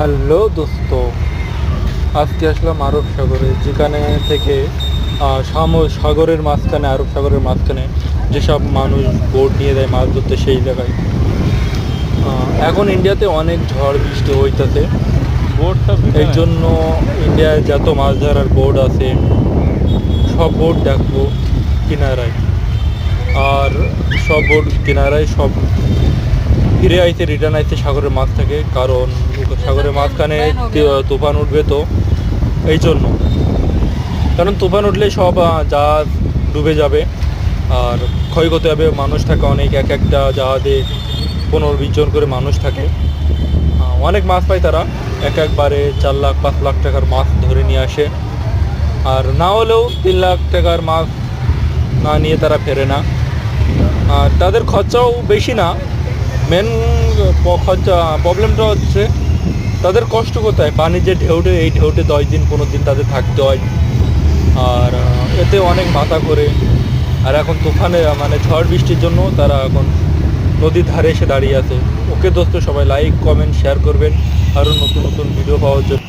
Hello দোস্ত, আজকে আসলাম আরব সাগরে, যেখানে থেকে সাগরের মাঝখানে, আরব সাগরের মাঝখানে যেসব মানুষ বোট নিয়ে যায় মাছ ধরতে সেই জায়গায়। এখন ইন্ডিয়াতে অনেক ঝড় বৃষ্টি হইতেছে, বোর্ডটা এই ভিতরে। জন্য ইন্ডিয়ায় যত মাছ ধরার বোট আছে সব বোট দেখবো কিনারায়। আর সব বোট কিনারায় সব ফিরে আইতে, রিটার্ন আইতে সাগরের মাছ থাকে, কারণ সাগরের মাঝখানে তুফান উঠবে, তো এই জন্য। কারণ তুফান উঠলে সব জাহাজ ডুবে যাবে আর ক্ষয়ক্ষতি হবে, মানুষ থাকে অনেক, এক একটা জাহাজে 15-20 জন করে মানুষ থাকে। অনেক মাছ পায় তারা, একবারে 4 লাখ 5 লাখ টাকার মাছ ধরে নিয়ে আসে। আর না হলেও 3 লাখ টাকার মাছ না নিয়ে তারা ফেরে না। আর তাদের খরচাও বেশি না। মেন খরচা প্রবলেমটা হচ্ছে তাদের কষ্ট কোথায়, পানির যে ঢেউটে, এই ঢেউটে 10 দিন 15 দিন তাদের থাকতে হয়। আর এতে অনেক মাথা করে। আর এখন তুফানে মানে ঝড় বৃষ্টির জন্য তারা এখন নদীর ধারে এসে দাঁড়িয়ে আছে। ওকে দোস্ত, সবাই লাইক কমেন্ট শেয়ার করবেন আরও নতুন নতুন ভিডিও পাওয়ার জন্য।